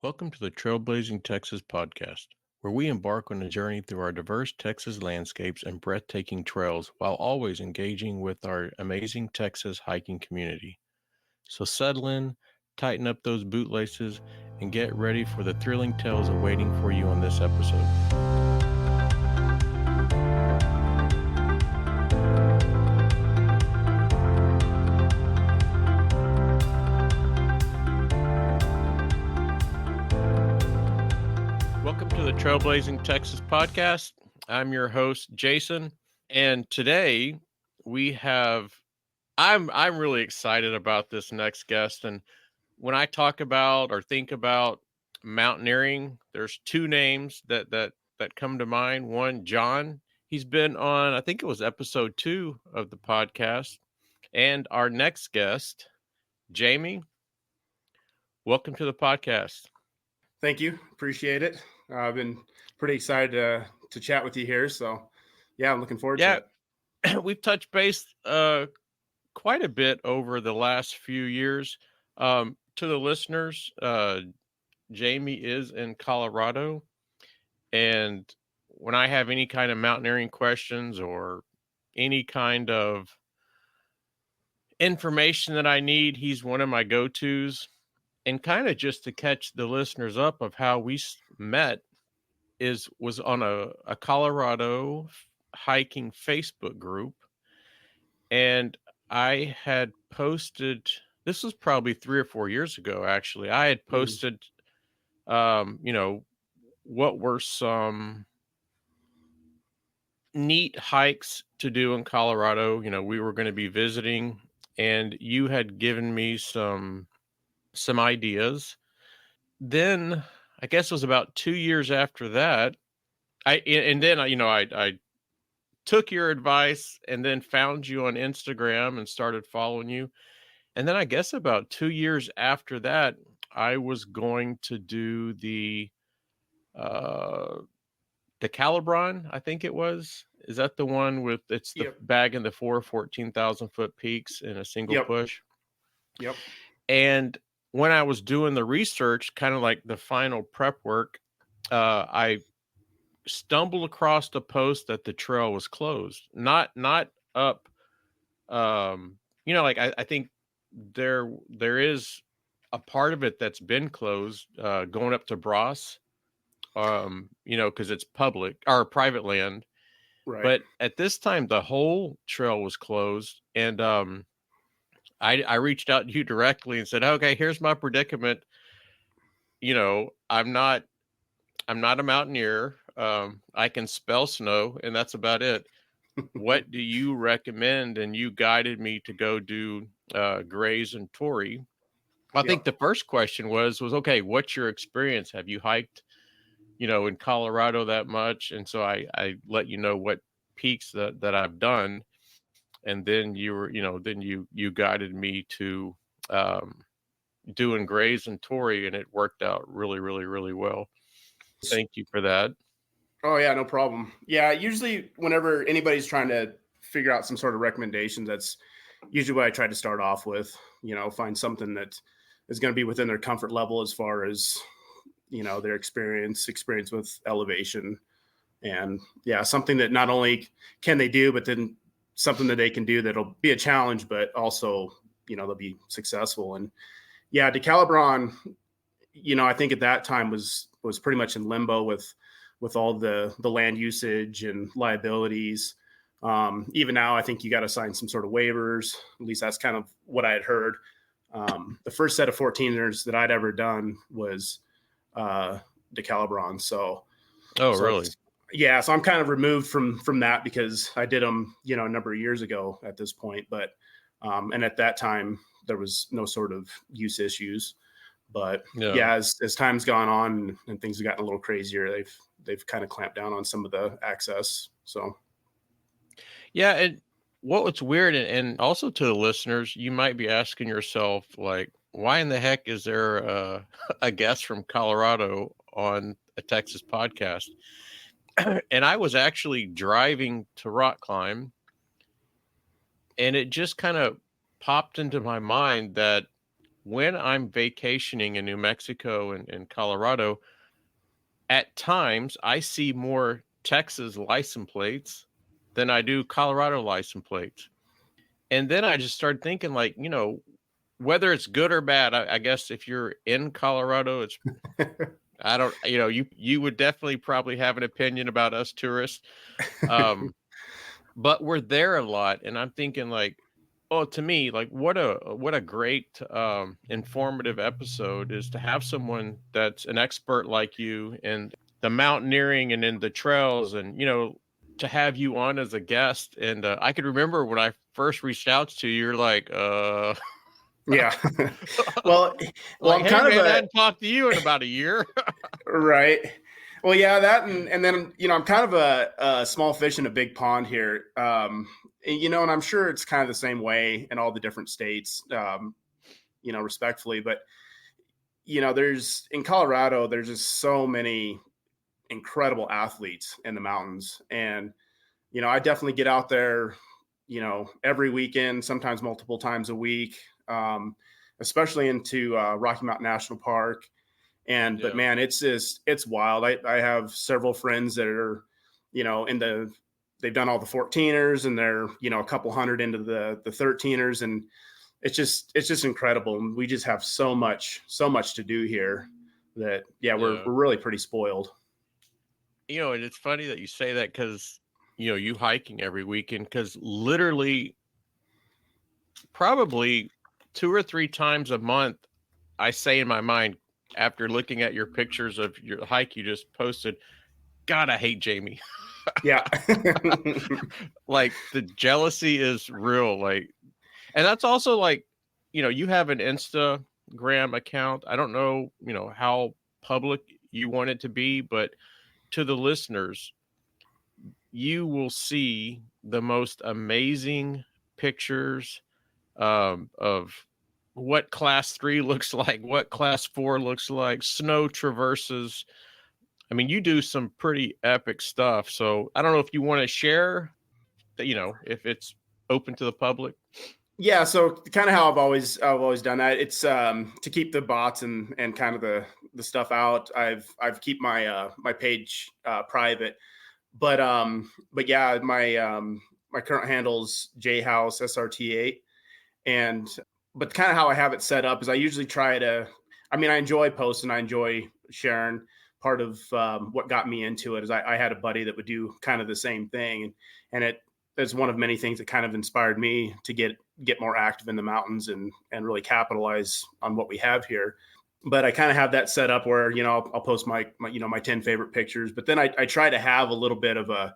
Welcome to the Trailblazing Texas podcast, where we embark on a journey through our diverse Texas landscapes and breathtaking trails while always engaging with our amazing Texas hiking community. So settle in, tighten up those bootlaces, and get ready for the thrilling tales awaiting for you on this episode. Welcome to the Trailblazing Texas podcast. I'm your host, Jason, and today I'm really excited about this next guest. And when I talk about or think about mountaineering, there's two names that come to mind. One, John. He's been on, I think it was episode 2 of the podcast. And our next guest, Jamey. Welcome to the podcast. Thank you. Appreciate it. I've been pretty excited to chat with you here. So, yeah, I'm looking forward to it. We've touched base quite a bit over the last few years. To the listeners, Jamey is in Colorado. And when I have any kind of mountaineering questions or any kind of information that I need, he's one of my go-tos. And kind of just to catch the listeners up of how we met was on a Colorado hiking Facebook group. And I had posted, this was probably 3 or 4 years ago, actually. I had posted, what were some neat hikes to do in Colorado. We were going to be visiting, and you had given me some ideas. Then I guess it was about 2 years after that. I took your advice and then found you on Instagram and started following you. And then I guess about 2 years after that, I was going to do the Calibron, I think it was. Is that the one with the bag in the 14,000 foot peaks in a single push? Yep. And when I was doing the research, kind of like the final prep work, I stumbled across a post that the trail was closed, not up. I think there is a part of it that's been closed, going up to Bross, because it's public or private land. Right. But at this time, the whole trail was closed, and I reached out to you directly and said, okay, here's my predicament. I'm not a mountaineer. I can spell snow, and that's about it. What do you recommend? And you guided me to go do Grays and Torrey. I think the first question was, okay, what's your experience? Have you hiked, in Colorado that much? And so I let you know what peaks that I've done. And then you guided me to doing Grays and Torrey, and it worked out really, really, really well. Thank you for that. Oh, yeah, no problem. Yeah, usually whenever anybody's trying to figure out some sort of recommendation, that's usually what I try to start off with, find something that is going to be within their comfort level as far as, their experience with elevation. And yeah, something that not only can they do, but then something that they can do that'll be a challenge, but also, they'll be successful. And yeah, DeCalibron, I think at that time was pretty much in limbo with all the land usage and liabilities. Even now, I think you got to sign some sort of waivers. At least that's kind of what I had heard. The first set of 14ers that I'd ever done was DeCalibron. So really? Yeah, so I'm kind of removed from that because I did them, a number of years ago at this point. But and at that time there was no sort of use issues. But as time's gone on and things have gotten a little crazier, they've kind of clamped down on some of the access. So yeah, and what's weird, and also to the listeners, you might be asking yourself, like, why in the heck is there a guest from Colorado on a Texas podcast? And I was actually driving to rock climb, and it just kind of popped into my mind that when I'm vacationing in New Mexico and Colorado, at times I see more Texas license plates than I do Colorado license plates. And then I just started thinking, like, whether it's good or bad, I guess if you're in Colorado, I don't, you would definitely probably have an opinion about us tourists. But we're there a lot. And I'm thinking, like, oh, to me, like, what a great informative episode is to have someone that's an expert like you in the mountaineering and in the trails, and to have you on as a guest. And I could remember when I first reached out to you, you're like, Yeah. well, like, I'm hey, kind man, of I hadn't talked to you in about a year. right. Well, yeah, that and then I'm kind of a small fish in a big pond here. And I'm sure it's kind of the same way in all the different states. Respectfully, but there's in Colorado, there's just so many incredible athletes in the mountains, and I definitely get out there, every weekend, sometimes multiple times a week, especially into Rocky Mountain National Park. But man, it's wild. I have several friends that are, they've done all the 14ers, and they're, a couple hundred into the 13ers. And it's just incredible. And we just have so much to do here that, we're really pretty spoiled. And it's funny that you say that, because, you hiking every weekend, because literally probably 2 or 3 times a month, I say in my mind, after looking at your pictures of your hike you just posted, God, I hate Jamey. Yeah. Like, the jealousy is real. Like, and that's also like, you have an Instagram account. I don't know, how public you want it to be, but to the listeners, you will see the most amazing pictures of what class 3 looks like, what class 4 looks like, snow traverses. I mean, you do some pretty epic stuff. So I don't know if you want to share that, if it's open to the public. Yeah, so kind of how I've always done that. It's to keep the bots and kind of the stuff out. I've keep my my page private, but yeah, my current handle's J House SRT8, but kind of how I have it set up is I usually try to. I mean, I enjoy posting, I enjoy sharing. Part of what got me into it is I had a buddy that would do kind of the same thing, and it's one of many things that kind of inspired me to get more active in the mountains and really capitalize on what we have here. But I kind of have that set up where, I'll post my my 10 favorite pictures, but then I try to have a little bit of a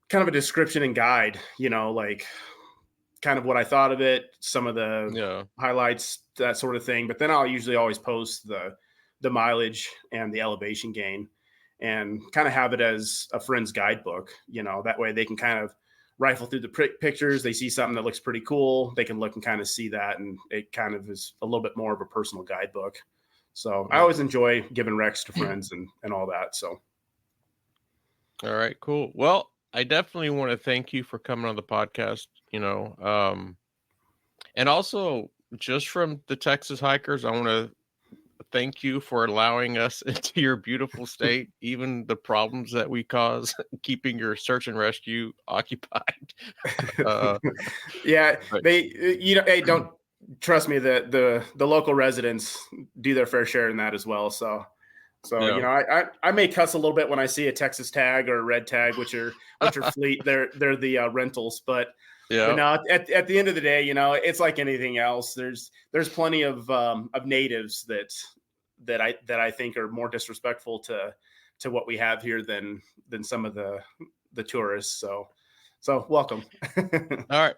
kind of a description and guide, like kind of what I thought of it, some of the highlights, that sort of thing. But then I'll usually always post the mileage and the elevation gain, and kind of have it as a friend's guidebook. That way they can kind of rifle through the pictures. They see something that looks pretty cool, they can look and kind of see that, and it kind of is a little bit more of a personal guidebook. So I always enjoy giving recs to friends and all that. So all right, cool. Well, I definitely want to thank you for coming on the podcast, and also just from the Texas hikers, I want to thank you for allowing us into your beautiful state, even the problems that we cause keeping your search and rescue occupied. Yeah, but, hey, don't trust me, the local residents do their fair share in that as well. So I may cuss a little bit when I see a Texas tag or a red tag, which are fleet. They're the rentals, but at the end of the day, it's like anything else. There's plenty of natives that I think are more disrespectful to what we have here than some of the tourists. So welcome. All right.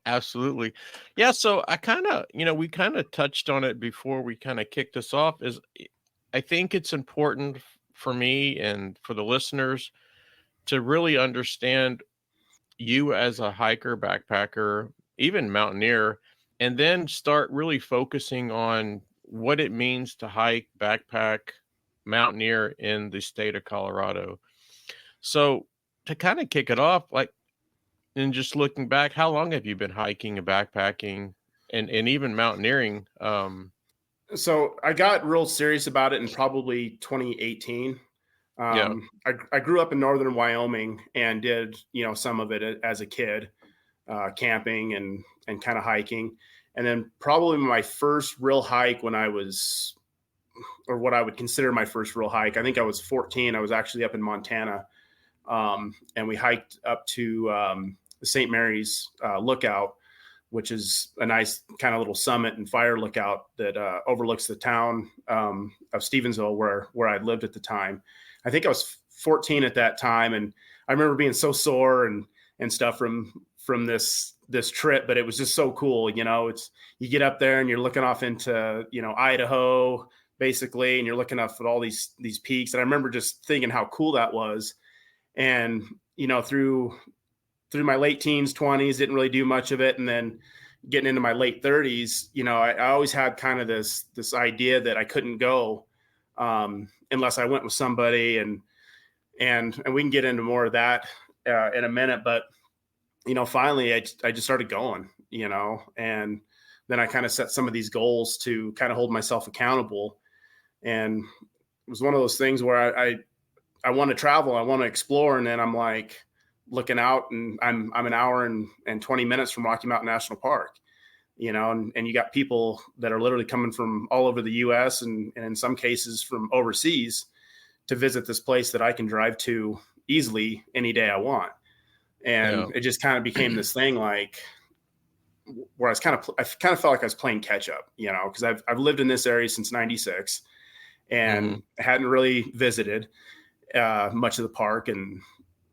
Absolutely. Yeah. So I kind of, we kind of touched on it before we kind of kicked us off. Is I think it's important for me and for the listeners to really understand you as a hiker, backpacker, even mountaineer, and then start really focusing on what it means to hike, backpack, mountaineer in the state of Colorado. So to kind of kick it off, like, and just looking back, how long have you been hiking and backpacking? and even mountaineering. So I got real serious about it in probably 2018. Yeah. I grew up in northern Wyoming and did, some of it as a kid, camping and kind of hiking. And then probably my first real hike when I was, or what I would consider my first real hike, I think I was 14. I was actually up in Montana, and we hiked up to the St. Mary's Lookout, which is a nice kind of little summit and fire lookout that overlooks the town of Stevensville, where I lived at the time. I think I was 14 at that time, and I remember being so sore and stuff from this trip, but it was just so cool. It's, you get up there and you're looking off into Idaho basically, and you're looking up at all these peaks. And I remember just thinking how cool that was. And through my late teens, 20s, didn't really do much of it, and then getting into my late 30s, I always had kind of this idea that I couldn't go unless I went with somebody, and we can get into more of that in a minute. But finally, I just started going, and then I kind of set some of these goals to kind of hold myself accountable, and it was one of those things where I want to travel, I want to explore, and then I'm like looking out, and I'm an hour and 20 minutes from Rocky Mountain National Park. And you got people that are literally coming from all over the US and in some cases from overseas to visit this place that I can drive to easily any day I want. And it just kind of became this thing like where I kind of felt like I was playing catch up, because I've lived in this area since 96 and hadn't really visited much of the park. And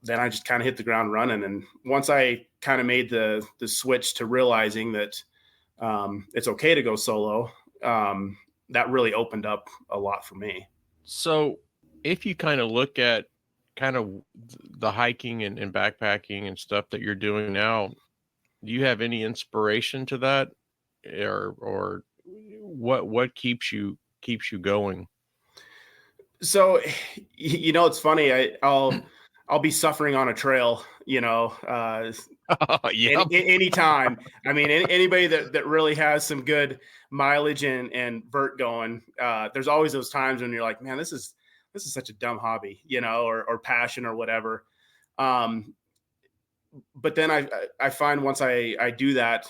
then I just kind of hit the ground running. And once I kind of made the switch to realizing that it's okay to go solo, that really opened up a lot for me. So if you kind of look at kind of the hiking and backpacking and stuff that you're doing now, do you have any inspiration to that, or what keeps you going? So, it's funny. I'll be suffering on a trail, anytime. I mean, anybody that really has some good mileage and vert going, there's always those times when you're like, man, this is such a dumb hobby, or passion or whatever. But then I find once I do that,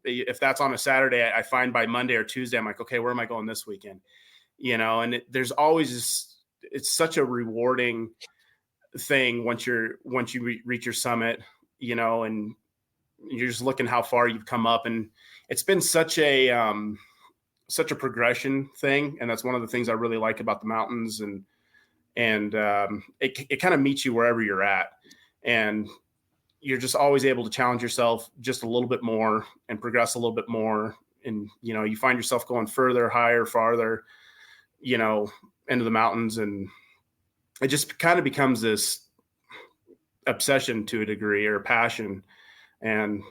if that's on a Saturday, I find by Monday or Tuesday, I'm like, okay, where am I going this weekend? And there's always it's such a rewarding thing once you reach your summit, and you're just looking how far you've come up. And it's been such a progression thing. And that's one of the things I really like about the mountains. And it kind of meets you wherever you're at. And you're just always able to challenge yourself just a little bit more and progress a little bit more. And, you find yourself going further, higher, farther, into the mountains. And it just kind of becomes this obsession to a degree, or a passion. And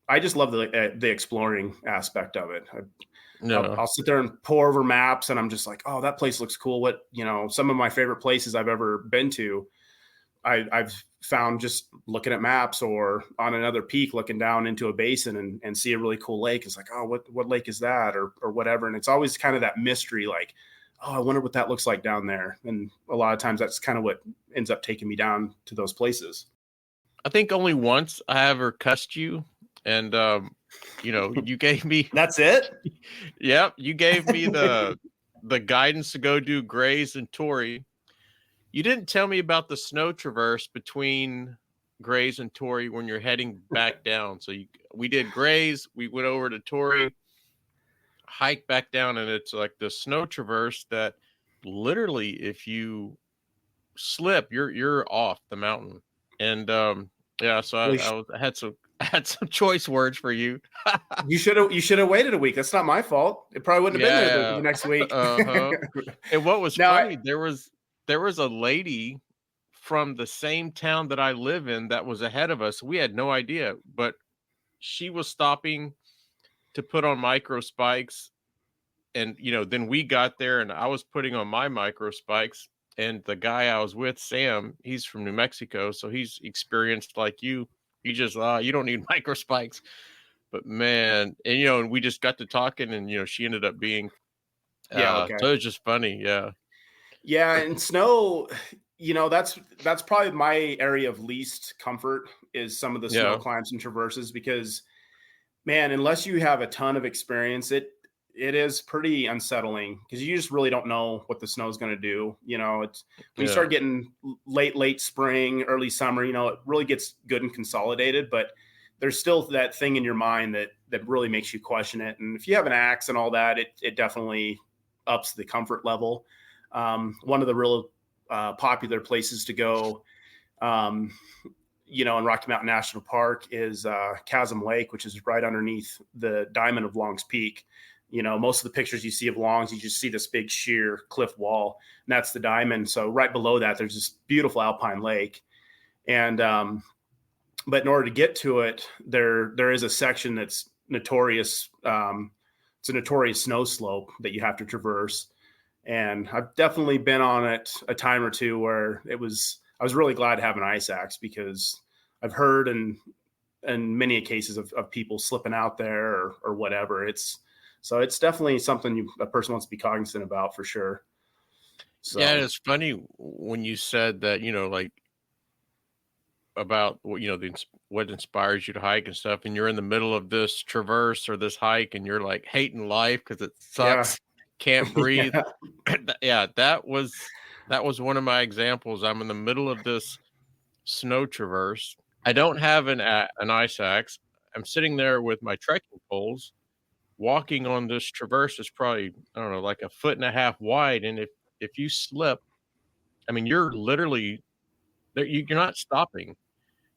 I just love the exploring aspect of it. I'll sit there and pour over maps, and I'm just like, oh, that place looks cool. What, some of my favorite places I've ever been to, I've found just looking at maps or on another peak, looking down into a basin and see a really cool lake. It's like, oh, what lake is that, or whatever. And it's always kind of that mystery, like, oh, I wonder what that looks like down there. And a lot of times that's kind of what ends up taking me down to those places. I think only once I ever cussed you, and you gave me that's it. Yep, you gave me the guidance to go do Grays and Torrey. You didn't tell me about the snow traverse between Grays and Torrey when you're heading back down. So we did Grays, we went over to Torrey, hike back down, and it's like the snow traverse that literally, if you slip, you're off the mountain. And so I had some choice words for you. You should have waited a week. That's not my fault. It probably wouldn't have been there the next week. And what was funny, there was a lady from the same town that I live in that was ahead of us. We had no idea, but she was stopping to put on micro spikes. And, then we got there and I was putting on my micro spikes, and the guy I was with, Sam, he's from New Mexico. So he's experienced like you. He just, you don't need micro spikes. But man, and and we just got to talking, and she ended up being Yeah. Okay. so it was just funny. Yeah. Yeah, and snow, that's probably my area of least comfort is some of the snow Yeah. climbs and traverses because man, unless you have a ton of experience, it is pretty unsettling because you just really don't know what the snow is going to do. It's when you Yeah. start getting late spring, early summer, it really gets good and consolidated, but there's still that thing in your mind that really makes you question it. And if you have an axe and all that, it definitely ups the comfort level. One of the real popular places to go, um, in Rocky Mountain National Park is Chasm Lake, which is right underneath the diamond of Long's Peak. Most of the pictures you see of Long's, you just see this big sheer cliff wall, and that's the diamond. So right below that, there's this beautiful alpine lake. And but in order to get to it, there is a section that's notorious. It's a notorious snow slope that you have to traverse. And I've definitely been on it a time or two where I was really glad to have an ice axe because I've heard in many cases of people slipping out there or whatever. So it's definitely something a person wants to be cognizant about for sure. Yeah, So it's funny when you said that, like about what what inspires you to hike and stuff, and you're in the middle of this traverse or this hike, and you're like hating life because it yeah, sucks, can't breathe. yeah, Yeah, that was one of my examples. I'm in the middle of this snow traverse. I don't have an ice axe. I'm sitting there with my trekking poles, walking on this traverse is probably, I don't know, like a foot and a half wide, and if you slip, I mean, you're literally there. You're not stopping,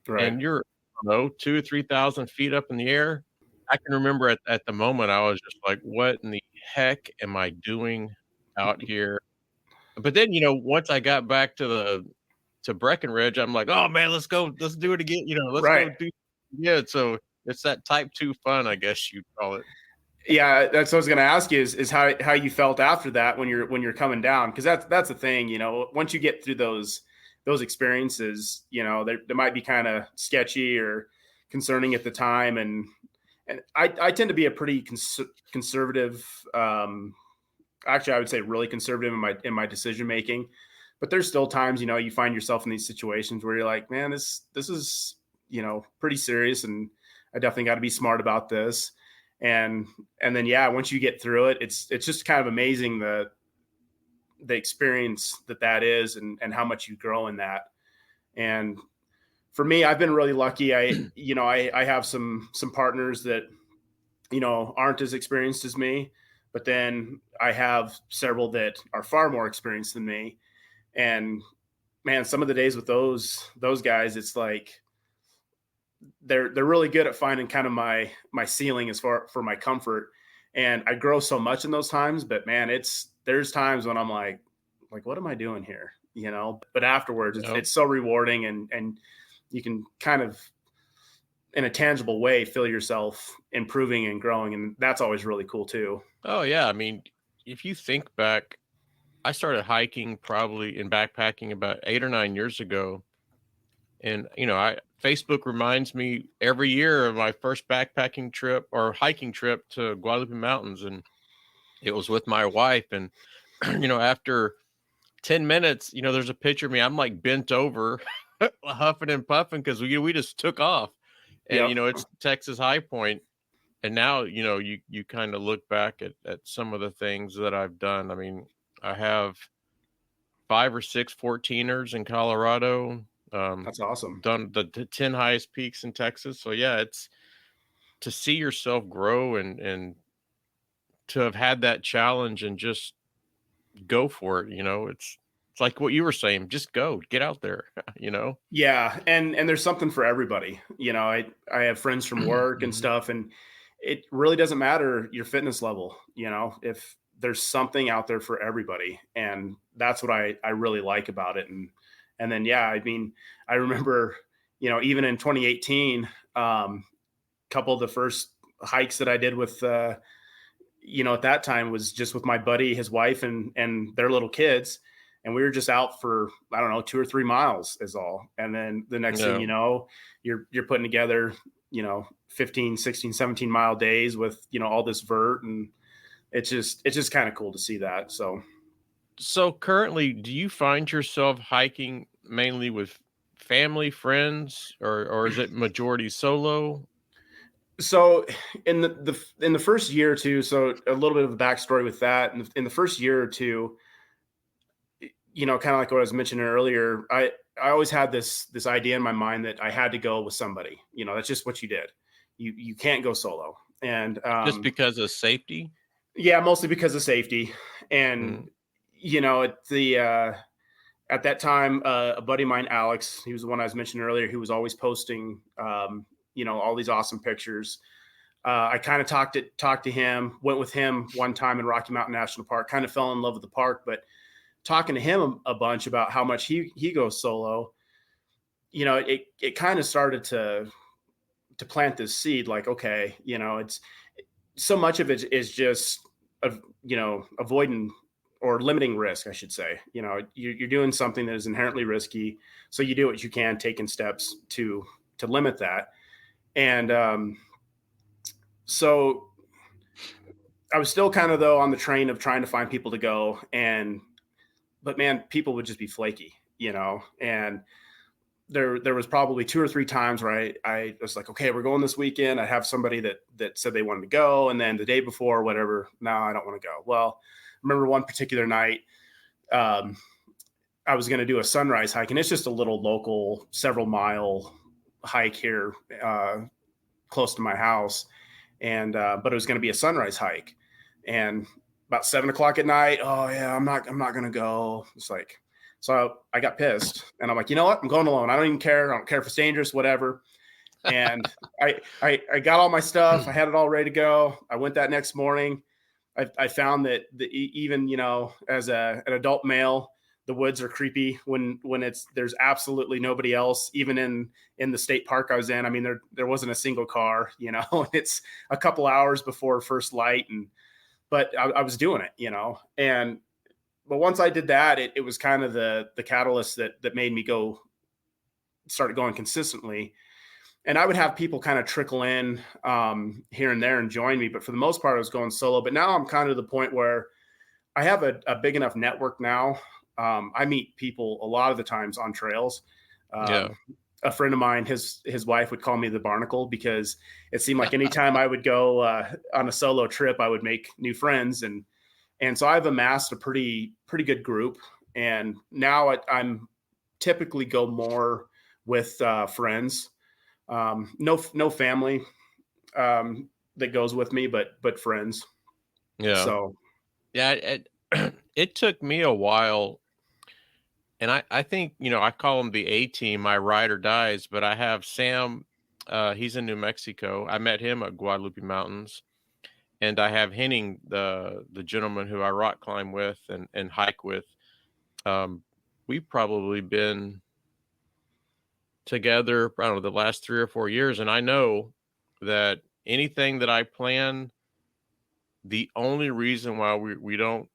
right. and you're, I don't know, 2 or 3,000 feet up in the air. I can remember at the moment I was just like, "What in the heck am I doing out here?" But then, once I got back to Breckenridge, I'm like, "Oh man, let's do it again." Let's go Right. do. Yeah. So it's that type 2 fun, I guess you'd call it. Yeah, that's what I was going to ask you is how you felt after that when you're coming down because that's the thing. Once you get through those experiences, they might be kind of sketchy or concerning at the time, and I tend to be a pretty conservative. Actually, I would say really conservative in my decision making, but there's still times you find yourself in these situations where you're like, man, this is pretty serious, and I definitely got to be smart about this. And then yeah, once you get through it, it's just kind of amazing the experience that is and how much you grow in that. And for me, I've been really lucky. I have some partners that aren't as experienced as me, but then I have several that are far more experienced than me. And man, some of the days with those guys, it's like they're really good at finding kind of my ceiling as far for my comfort. And I grow so much in those times, but man, there's times when I'm like what am I doing here? But afterwards You know? it's so rewarding and you can kind of in a tangible way feel yourself improving and growing, and that's always really cool too. Oh yeah, I mean, if you think back, I started hiking probably in backpacking about 8 or 9 years ago, and, I Facebook reminds me every year of my first backpacking trip or hiking trip to Guadalupe Mountains, and it was with my wife, and, after 10 minutes, there's a picture of me, I'm, like, bent over, huffing and puffing because we just took off, and, Yep. it's Texas High Point, and now, you kinda look back at some of the things that I've done. I mean, I have 5 or 6 14ers in Colorado, That's awesome. done the 10 highest peaks in Texas. So yeah, it's to see yourself grow and to have had that challenge and just go for it, it's like what you were saying, just go, get out there, you know? Yeah, and there's something for everybody. I have friends from work and Mhm. stuff, and it really doesn't matter your fitness level. If there's something out there for everybody, and that's what I really like about it. And then yeah, I mean, I remember even in 2018, couple of the first hikes that I did with at that time was just with my buddy, his wife, and their little kids, and we were just out for I don't know 2 or 3 miles is all. And then the next thing Yeah. you know, you're putting together 15, 16, 17-mile days with, all this vert. And it's just kind of cool to see that. So currently, do you find yourself hiking mainly with family, friends, or is it majority solo? So in the first year or two, so a little bit of a backstory with that. In the first year or two, kind of like what I was mentioning earlier, I always had this idea in my mind that I had to go with somebody. That's just what you did. You can't go solo. And Just because of safety? yeah, mostly because of safety. And Mhm. at that time, a buddy of mine, Alex, he was the one I was mentioning earlier, who was always posting, all these awesome pictures. I kind of talked to him, went with him one time in Rocky Mountain National Park, kind of fell in love with the park, but talking to him a bunch about how much he goes solo, it kind of started to plant this seed, like, okay, it's so much of it is just, avoiding or limiting risk, I should say. You're doing something that is inherently risky, so you do what you can, taking steps to limit that. And so I was still kind of, though, on the train of trying to find people to go, but man, people would just be flaky, and there was probably 2 or 3 times where I was like, okay, we're going this weekend. I have somebody that said they wanted to go. And then the day before, whatever, no, I don't want to go. Well, I remember one particular night, I was going to do a sunrise hike, and it's just a little local several mile hike here, close to my house. And, but it was going to be a sunrise hike, and about 7 o'clock at night, oh yeah, I'm not going to go. It's like, so I got pissed, and I'm like, you know what? I'm going alone. I don't even care. I don't care if it's dangerous, whatever. And I got all my stuff. I had it all ready to go. I went that next morning. I found that even, as an adult male, the woods are creepy when there's absolutely nobody else, even in the state park I was in. I mean, there wasn't a single car, it's a couple hours before first light. But I was doing it, but once I did that, it was kind of the catalyst that made me start going consistently. And I would have people kind of trickle in here and there and join me. But for the most part, I was going solo. But now I'm kind of to the point where I have a big enough network now. I meet people a lot of the times on trails. Yeah. A friend of mine, his wife would call me the barnacle, because it seemed like anytime I would go on a solo trip, I would make new friends. And so I've amassed a pretty good group. And now I'm typically go more with friends. No family that goes with me, but friends. Yeah. So Yeah. It took me a while. And I think, I call him the A team, my ride or dies, but I have Sam. He's in New Mexico. I met him at Guadalupe Mountains. And I have Henning, the gentleman who I rock climb with and hike with. We've probably been together, I don't know, the last 3 or 4 years. And I know that anything that I plan, the only reason why we don't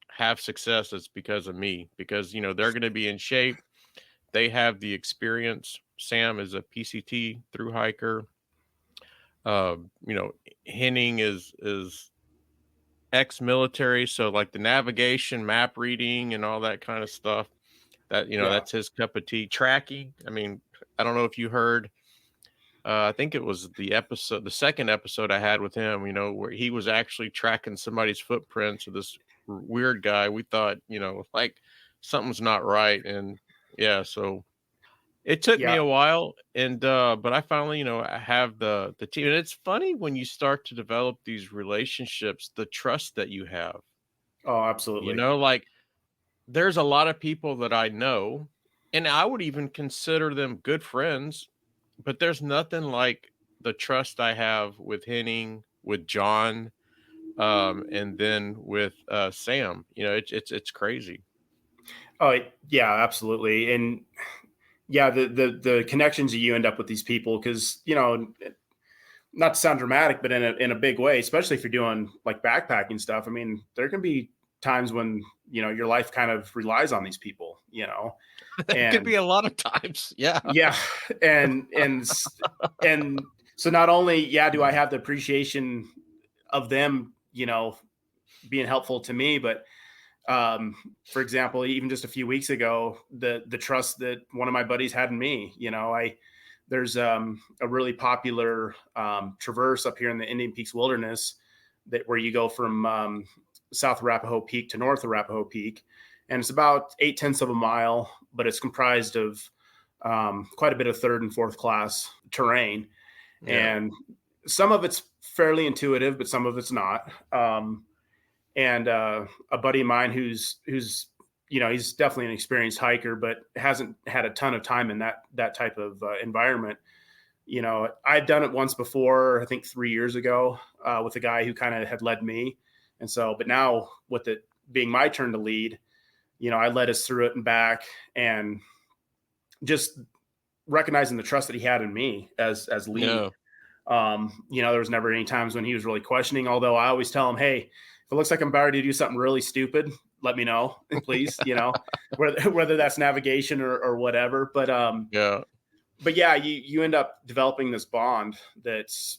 have success is because of me, because, they're going to be in shape. They have the experience. Sam is a PCT through hiker. Henning is ex-military, so like the navigation, map reading, and all that kind of stuff. That yeah, that's his cup of tea. Tracking. I mean, I don't know if you heard. I think it was the second episode I had with him. Where he was actually tracking somebody's footprints. Of this weird guy. We thought, like something's not right, and yeah, so it took me yeah. a while, and but I finally, I have the team. And it's funny when you start to develop these relationships, the trust that you have. Oh, absolutely. Like there's a lot of people that I know, and I would even consider them good friends, but there's nothing like the trust I have with Henning, with John, and then with Sam. It's crazy. Oh, yeah, absolutely. And yeah, the connections that you end up with these people, because not to sound dramatic, but in a big way, especially if you're doing like backpacking stuff. I mean, there can be times when your life kind of relies on these people, That could and be a lot of times. Yeah. yeah, and So not only, do I have the appreciation of them, being helpful to me, but for example, even just a few weeks ago, the trust that one of my buddies had in me, there's a really popular traverse up here in the Indian Peaks Wilderness where you go from south Arapahoe Peak to north Arapahoe Peak, and it's about 8/10 of a mile, but it's comprised of quite a bit of third and fourth class terrain, and some of it's fairly intuitive, but some of it's not. And a buddy of mine who's he's definitely an experienced hiker, but hasn't had a ton of time in that type of environment. I've done it once before, I think 3 years ago, with a guy who kind of had led me. And so, but now with it being my turn to lead, I led us through it and back, and just recognizing the trust that he had in me as lead. Yeah. There was never any times when he was really questioning, although I always tell him, hey, if it looks like I'm about to do something really stupid, let me know, please, whether that's navigation or whatever. But you end up developing this bond that's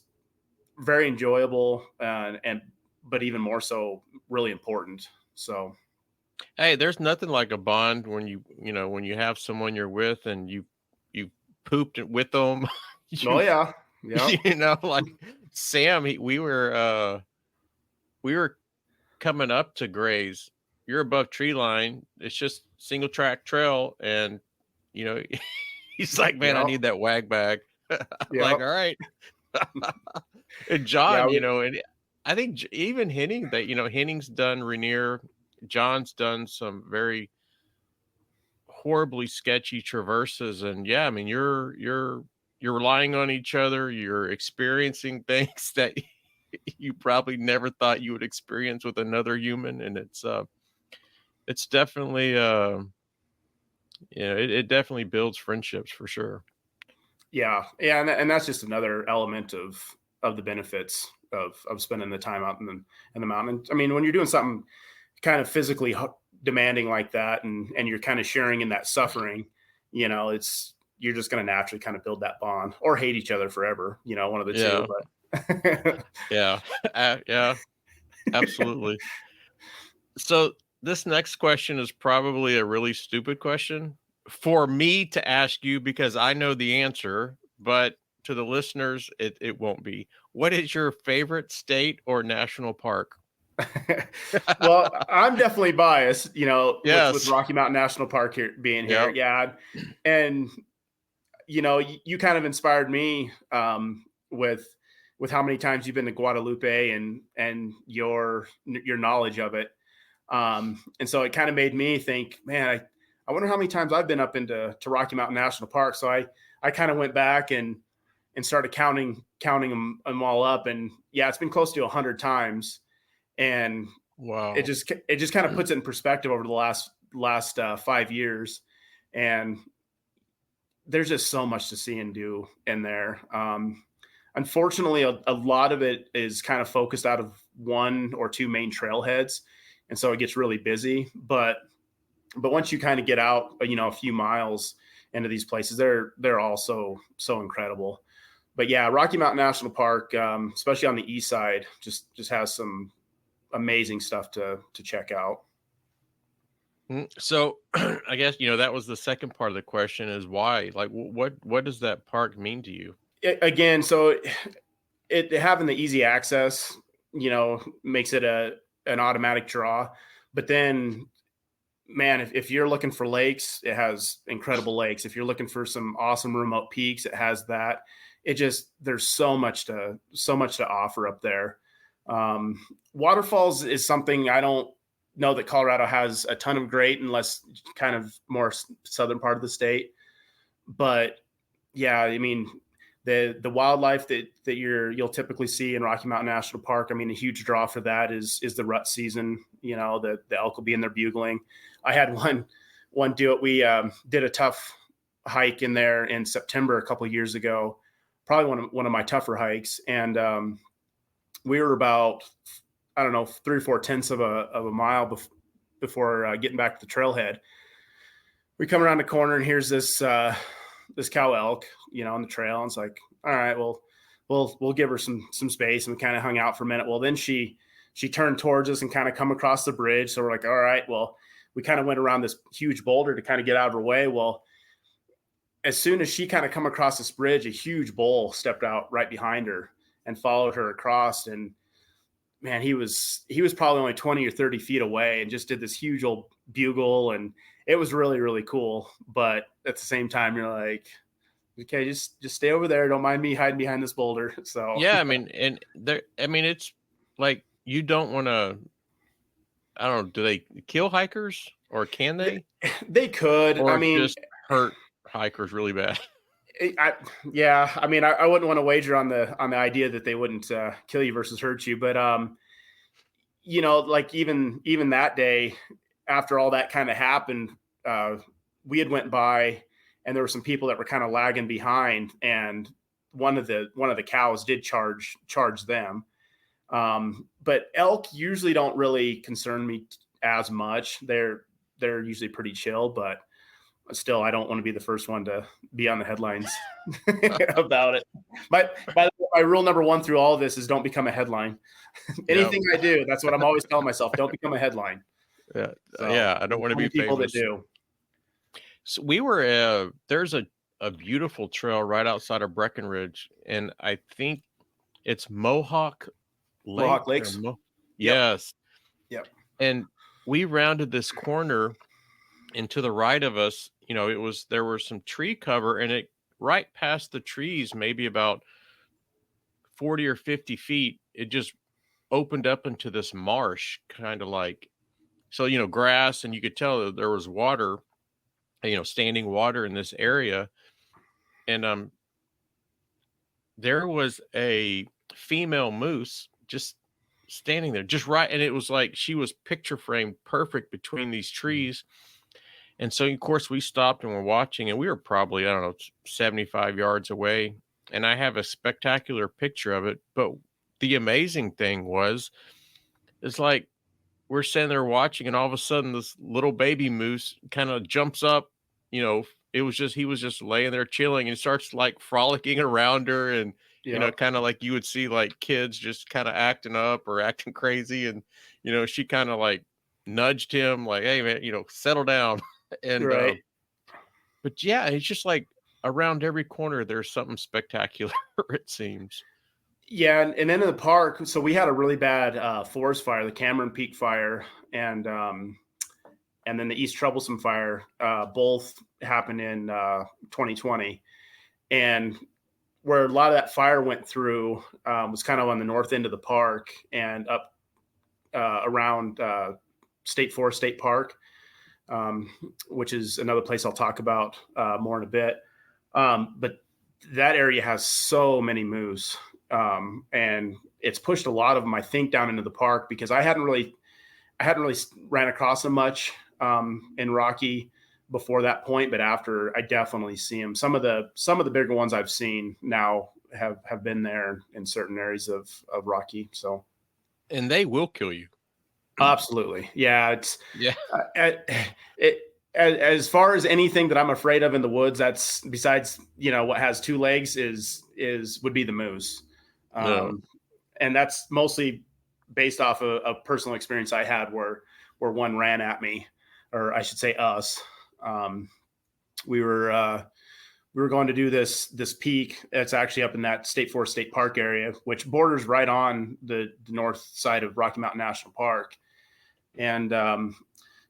very enjoyable, but even more so really important. So, hey, there's nothing like a bond when you have someone you're with and you pooped it with them. Oh yeah. Like Sam, we were coming up to Grays. You're above tree line. It's just single track trail, and he's like, man, I need that wag bag. Like, all right. And John, and I think even Henning, that Henning's done Rainier, John's done some very horribly sketchy traverses, and I mean, you're relying on each other. You're experiencing things that you probably never thought you would experience with another human, and it's definitely it definitely builds friendships for sure. Yeah, and that's just another element of the benefits of spending the time out in the mountains. I mean, when you're doing something kind of physically demanding like that, and you're kind of sharing in that suffering, you're just going to naturally kind of build that bond, or hate each other forever, one of the two. But yeah, absolutely. So this next question is probably a really stupid question for me to ask you, because I know the answer, but to the listeners, it won't be. What is your favorite state or national park? Well, I'm definitely biased, Yes. with Rocky Mountain National Park being here. Yeah. And, you kind of inspired me with how many times you've been to Guadalupe and your knowledge of it. And so it kind of made me think, man, I wonder how many times I've been up to Rocky Mountain National Park. So I kind of went back and started counting them all up. And it's been close to 100 times. And wow, it just kind of puts it in perspective over the last 5 years. And there's just so much to see and do in there. Unfortunately, a lot of it is kind of focused out of one or two main trailheads, and so it gets really busy. But once you kind of get out, a few miles into these places, they're also so incredible. But Rocky Mountain National Park, especially on the east side, just has some amazing stuff to check out. So I guess, that was the second part of the question, is why? Like, what does that park mean to you? Again, so it having the easy access, makes it an automatic draw. But then, man, if you're looking for lakes, it has incredible lakes. If you're looking for some awesome remote peaks, it has that. There's so much to offer up there. Waterfalls is something I don't know that Colorado has a ton of great, unless kind of more southern part of the state. But I mean, the wildlife that you'll typically see in Rocky Mountain National Park, I mean, a huge draw for that is the rut season. The elk will be in there bugling. I had one do it. We did a tough hike in there in September a couple of years ago, probably one of my tougher hikes, and we were about, I don't know, 3 or 4 tenths of a mile before getting back to the trailhead. We come around the corner, and here's this cow elk, on the trail. And it's like, all right, well, we'll give her some space, and we kind of hung out for a minute. Well, then she turned towards us and kind of come across the bridge. So we're like, all right, well, we kind of went around this huge boulder to kind of get out of her way. Well, as soon as she kind of come across this bridge, a huge bull stepped out right behind her and followed her across. And man, he was probably only 20 or 30 feet away and just did this huge old bugle. And it was really, really cool. But at the same time, you're like, okay, just stay over there. Don't mind me hiding behind this boulder. So yeah, I mean, and there, I mean, it's like, you don't want to, I don't know, do they kill hikers, or can they? They could. Or I mean, just hurt hikers really bad. Yeah. I mean, I wouldn't want to wager on the idea that they wouldn't kill you versus hurt you. But, like even that day, after all that kind of happened, we had went by, and there were some people that were kind of lagging behind, and one of the cows did charge them. But elk usually don't really concern me as much. They're usually pretty chill, but still, I don't want to be the first one to be on the headlines about it. By the way, my rule number 1 through all of this is don't become a headline. Anything I do, that's what I'm always telling myself. Don't become a headline. Yeah. So, Yeah. I don't want to be people famous. that do. So we were, there's a beautiful trail right outside of Breckenridge, and I think it's Mohawk Lake. Mohawk Lakes. Yes. Yep. And we rounded this corner, and to the right of us, there was some tree cover, and it right past the trees, maybe about 40 or 50 feet, it just opened up into this marsh, kind of like, so, grass, and you could tell that there was water, standing water in this area. And there was a female moose just standing there, just right. And it was like she was picture framed perfect between these trees. And so, of course, we stopped and we're watching, and we were probably, I don't know, 75 yards away. And I have a spectacular picture of it. But the amazing thing was, it's like we're sitting there watching, and all of a sudden this little baby moose kind of jumps up. He was just laying there chilling, and starts like frolicking around her. And, kind of like you would see like kids just kind of acting up or acting crazy. And, she kind of like nudged him like, hey, man, settle down. And Right. But yeah, it's just like around every corner there's something spectacular, it seems. Yeah, and then in the park, so we had a really bad forest fire, the Cameron Peak fire, and then the East Troublesome fire. Both happened in 2020, and where a lot of that fire went through was kind of on the north end of the park and up around State Forest State Park. Which is another place I'll talk about more in a bit. But that area has so many moose, and it's pushed a lot of them, I think, down into the park, because I hadn't really ran across them much in Rocky before that point. But after, I definitely see them. Some of the bigger ones I've seen now have been there in certain areas of Rocky. So, and they will kill you. Absolutely. Yeah. As far as anything that I'm afraid of in the woods, that's besides, what has 2 legs would be the moose. And that's mostly based off a personal experience I had where one ran at me, or I should say us. We were going to do this peak. It's actually up in that State Forest State Park area, which borders right on the north side of Rocky Mountain National Park. And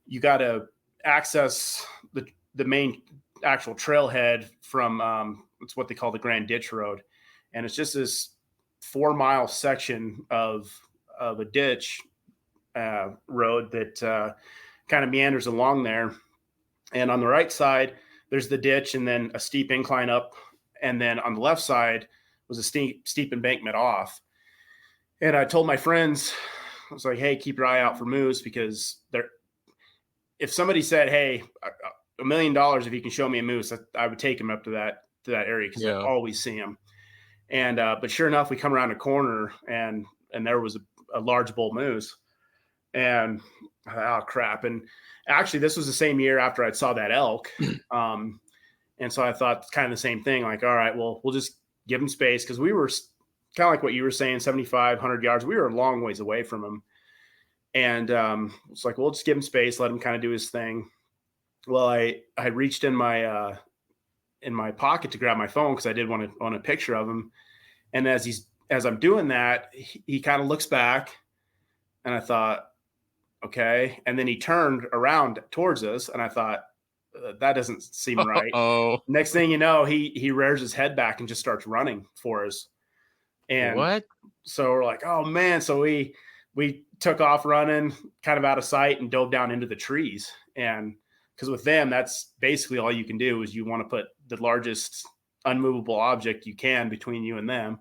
you got to access the main actual trailhead from it's what they call the Grand Ditch Road, and it's just this 4-mile section of a ditch road that kind of meanders along there. And on the right side, there's the ditch, and then a steep incline up, and then on the left side was a steep embankment off. And I told my friends, I was like, hey, keep your eye out for moose, because if somebody said, hey, $1 million if you can show me a moose, I would take him up to that area, because I always see him. And but sure enough, we come around a corner, and there was a large bull moose. And oh crap! And actually, this was the same year after I saw that elk. And so I thought kind of the same thing, like, all right, well, we'll just give him space, because we were kind of like what you were saying, 75, 100 yards. We were a long ways away from him. And it's like, we'll just give him space, let him kind of do his thing. Well, I reached in my pocket to grab my phone because I did want a picture of him. And as I'm doing that, he kind of looks back, and I thought, okay. And then he turned around towards us, and I thought, that doesn't seem right. Oh, Next thing you know, he rears his head back and just starts running for us. And what? so we're like, oh man. So we took off running kind of out of sight and dove down into the trees. And because with them, that's basically all you can do is you want to put the largest unmovable object you can between you and them.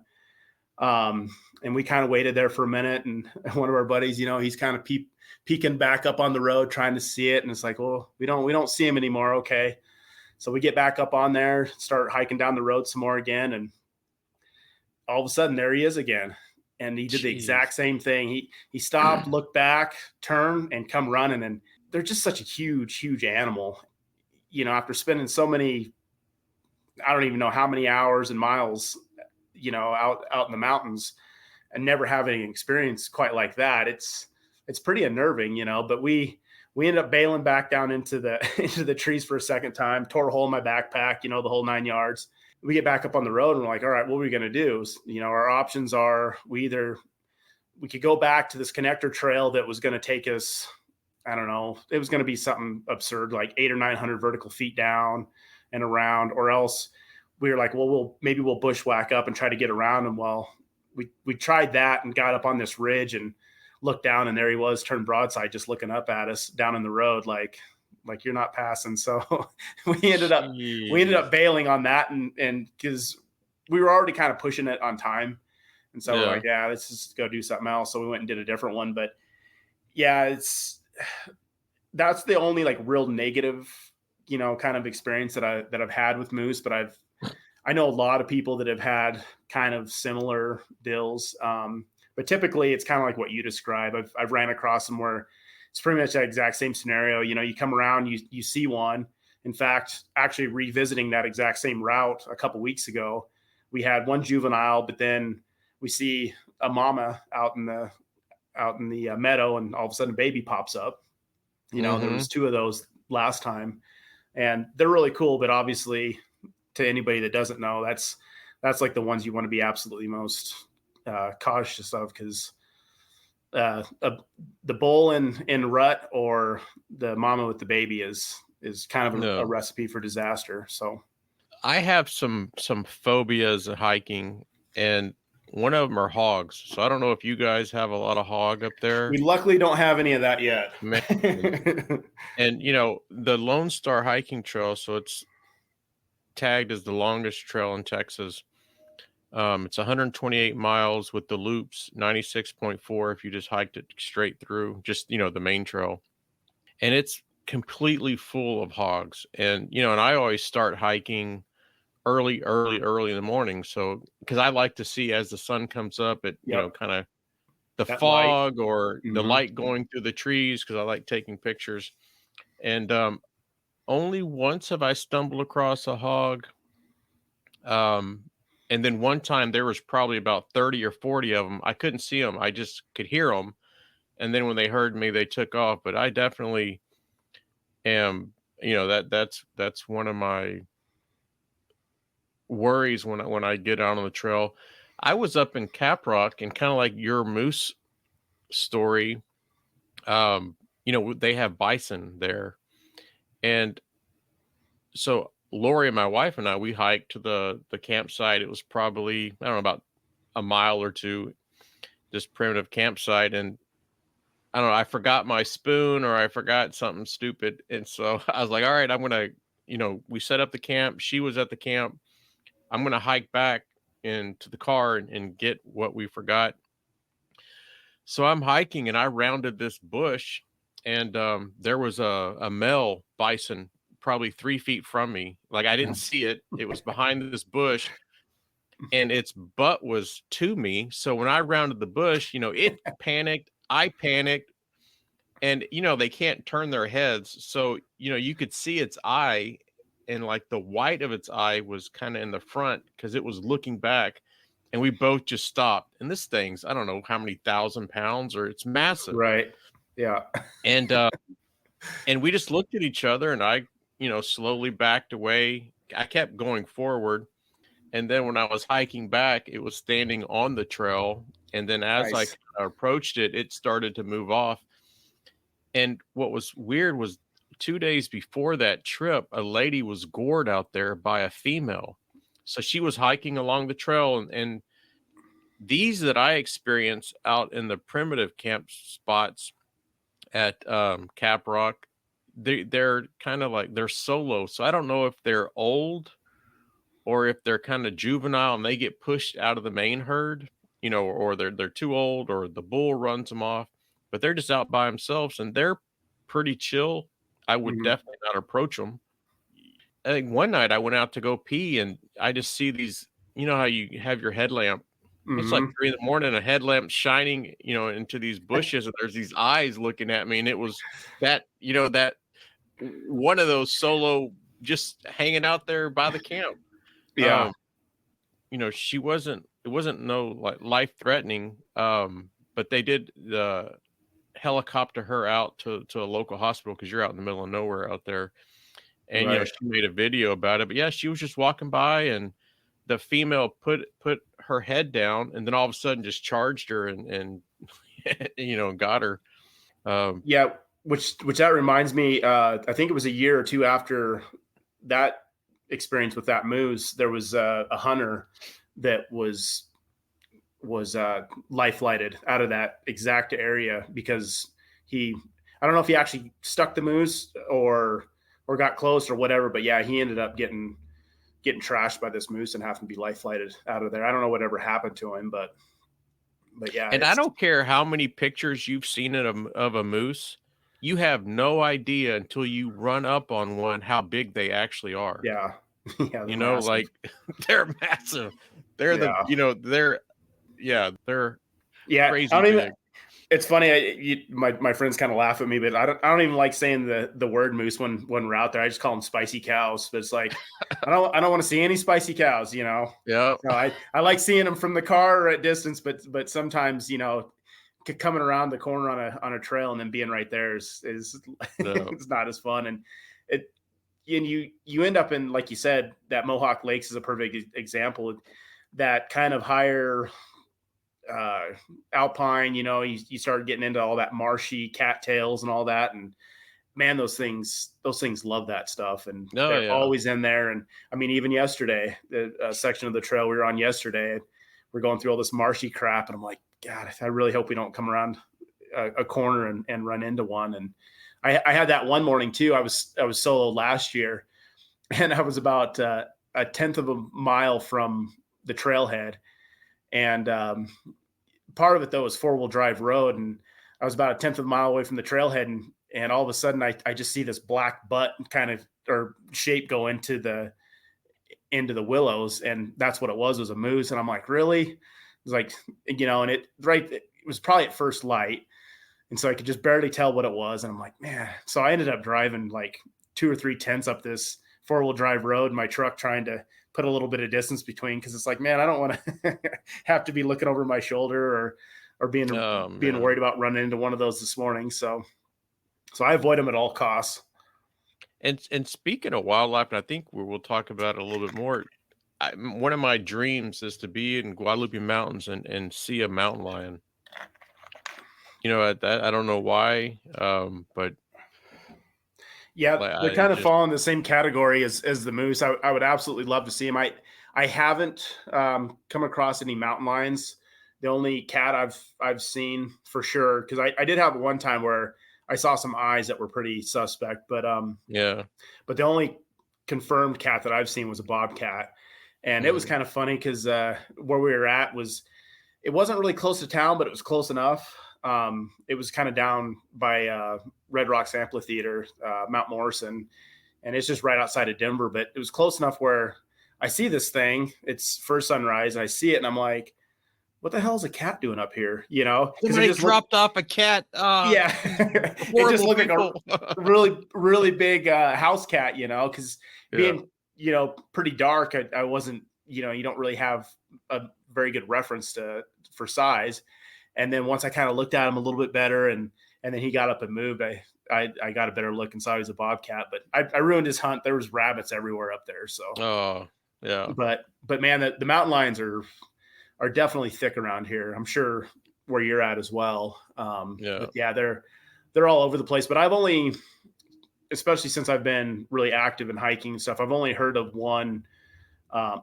And we kind of waited there for a minute, and one of our buddies, he's kind of peeking back up on the road, trying to see it. And it's like, well, we don't see him anymore. Okay. So we get back up on there, start hiking down the road some more again. And all of a sudden there he is again. And he did the exact same thing. He stopped, looked back, turned, and come running. And they're just such a huge, huge animal. After spending so many, I don't even know how many hours and miles, out in the mountains, and never having an experience quite like that, it's pretty unnerving, but we ended up bailing back down into the trees for a second time, tore a hole in my backpack, the whole 9 yards. We get back up on the road, and we're like, all right, what are we going to do? Our options are we could go back to this connector trail that was going to take us, I don't know, it was going to be something absurd, like 800 or 900 vertical feet down and around, or else we were like, well, maybe we'll bushwhack up and try to get around him. Well, we tried that and got up on this ridge and looked down, and there he was, turned broadside, just looking up at us down in the road, like you're not passing. So we ended up bailing on that, and because we were already kind of pushing it on time, and so we're like, yeah, let's just go do something else. So we went and did a different one. But yeah, that's the only like real negative, kind of experience that I've had with moose. But I know a lot of people that have had kind of similar deals. But typically it's kind of like what you describe. I've ran across them where it's pretty much that exact same scenario. You come around, you see one. In fact, actually revisiting that exact same route a couple weeks ago, we had one juvenile, but then we see a mama out in the meadow, and all of a sudden a baby pops up. There was 2 of those last time, and they're really cool. But obviously, to anybody that doesn't know, that's like the ones you want to be absolutely most cautious of, because the bull in rut or the mama with the baby is kind of a recipe for disaster. So I have some phobias of hiking, and one of them are hogs. So I don't know if you guys have a lot of hog up there. We luckily don't have any of that yet. And the Lone Star hiking trail, so it's tagged as the longest trail in Texas. It's 128 miles with the loops, 96.4 if you just hiked it straight through, just the main trail. And it's completely full of hogs. And and I always start hiking early in the morning, so because I like to see as the sun comes up, it kind of the that fog light, or the light going through the trees, because I like taking pictures. And only once have I stumbled across a hog. And then one time there was probably about 30 or 40 of them. I couldn't see them. I just could hear them. And then when they heard me, they took off. But I definitely am, that's one of my worries when I get out on the trail. I was up in Caprock, and kind of like your moose story, they have bison there. And so Lori and my wife and I, we hiked to the campsite. It was probably, I don't know, about a mile or two, this primitive campsite. And I don't know, I forgot my spoon, or I forgot something stupid. And so I was like, all right, I'm going to, we set up the camp. She was at the camp. I'm going to hike back into the car and get what we forgot. So I'm hiking, and I rounded this bush, and there was a male bison probably 3 feet from me. Like, I didn't see it. It was behind this bush, and its butt was to me. So when I rounded the bush, it panicked. I panicked, and, they can't turn their heads. So, you could see its eye, and like the white of its eye was kind of in the front because it was looking back. and we both just stopped. And this thing's, I don't know how many 1,000 pounds, or it's massive. Right. Yeah. And we just looked at each other, and I, slowly backed away. I kept going forward. And then when I was hiking back, it was standing on the trail. And then as I Nice. approached it, it started to move off. And what was weird was 2 days before that trip, a lady was gored out there by a female. So she was hiking along the trail, and these that I experience out in the primitive camp spots at Cap Rock, they're kind of like, they're solo. So I don't know if they're old or if they're kind of juvenile and they get pushed out of the main herd, or they're too old, or the bull runs them off. But they're just out by themselves, and they're pretty chill. I would definitely not approach them. I think one night I went out to go pee, and I just see these, how you have your headlamp. It's like 3 a.m, a headlamp shining, into these bushes, and there's these eyes looking at me. And it was that, that one of those solo just hanging out there by the camp. Yeah. It wasn't no like life threatening. But they did helicopter her out to a local hospital, because you're out in the middle of nowhere out there. And Right. she made a video about it. But yeah, she was just walking by, and the female put her head down, and then all of a sudden just charged her and got her. Yeah, which that reminds me, I think it was a year or two after that experience with that moose, there was a hunter that was life flighted out of that exact area, because I don't know if he actually stuck the moose or got close or whatever, but yeah, he ended up getting trashed by this moose and having to be life flighted out of there. I don't know whatever happened to him, but yeah. And I don't care how many pictures you've seen of a moose, you have no idea until you run up on one how big they actually are. Yeah. Yeah, massive. Like they're massive. They're they're crazy big. It's funny. My friends kind of laugh at me, but I don't even like saying the word moose when we're out there. I just call them spicy cows. But it's like I don't want to see any spicy cows. Yeah. So I like seeing them from the car or at distance, but sometimes coming around the corner on a trail and then being right there is it's not as fun. And you end up in, like you said, that Mohawk Lakes is a perfect example of that kind of higher alpine. You started getting into all that marshy cattails and all that, and man, those things love that stuff, and they're always in there. And I mean, even yesterday, the section of the trail we were on yesterday, we're going through all this marshy crap, and I'm like, God, I really hope we don't come around a corner and run into one. And I had that one morning too. I was solo last year, and I was about a 1/10 of a mile from the trailhead. And part of it though was 4-wheel drive road, and I was about a 1/10 of a mile away from the trailhead, and all of a sudden I just see this black butt kind of or shape go into the willows, and that's what it was a moose. And I'm like, really? It was like, and it was probably at first light, and so I could just barely tell what it was. And I'm like, man. So I ended up driving like 2 or 3 tenths up this 4-wheel drive road in my truck, trying to put a little bit of distance between, because it's like, man, I don't want to have to be looking over my shoulder or being worried about running into one of those this morning. So I avoid them at all costs. And speaking of wildlife, and I think we'll talk about it a little bit more. One of my dreams is to be in Guadalupe Mountains and see a mountain lion. I don't know why, but yeah, they're kind of fall in the same category as the moose. I would absolutely love to see them. I haven't come across any mountain lions. The only cat I've seen for sure, because I did have one time where I saw some eyes that were pretty suspect, but but the only confirmed cat that I've seen was a bobcat. And it was kind of funny because where we were at it wasn't really close to town, but it was close enough. It was kind of down by Red Rocks Amphitheater, Mount Morrison, and it's just right outside of Denver. But it was close enough where I see this thing. It's first sunrise, and I see it, and I'm like, what the hell is a cat doing up here? Somebody dropped off a cat. Yeah. It just looked like a really, really big house cat, because being, pretty dark, I wasn't, you don't really have a very good reference for size. And then once I kind of looked at him a little bit better, and then he got up and moved, I got a better look and saw he was a bobcat. But I ruined his hunt. There was rabbits everywhere up there. So Oh, yeah. but man, the mountain lions are definitely thick around here. I'm sure where you're at as well. Yeah. But yeah, they're all over the place. But I've only, especially since I've been really active in hiking and stuff, I've only heard of one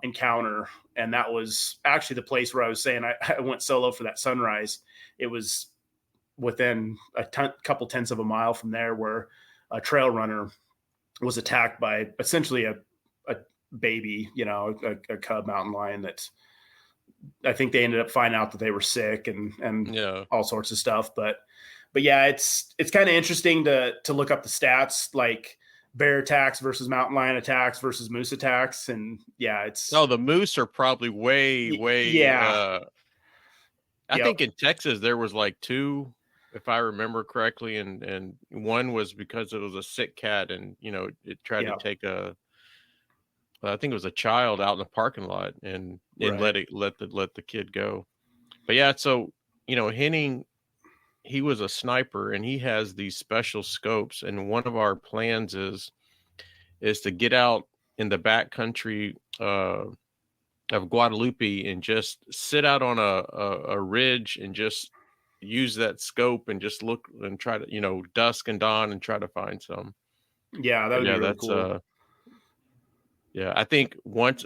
encounter, and that was actually the place where I was saying I went solo for that sunrise. It was within a couple tenths of a mile from there, where a trail runner was attacked by essentially a baby, a cub mountain lion that I think they ended up finding out that they were sick and Yeah. all sorts of stuff. But yeah, it's kind of interesting to look up the stats, like bear attacks versus mountain lion attacks versus moose attacks. And yeah, it's, the moose are probably way, yeah. I Yep. think in Texas there was like 2, if I remember correctly, and one was because it was a sick cat, and it tried to take I think it was a child out in the parking lot, and Right. let the kid go. But yeah, so Henning, he was a sniper, and he has these special scopes, and one of our plans is to get out in the back country of Guadalupe and just sit out on a ridge and just use that scope and just look and try to dusk and dawn and try to find some. Yeah, that But would be yeah, really that's cool. yeah, I think once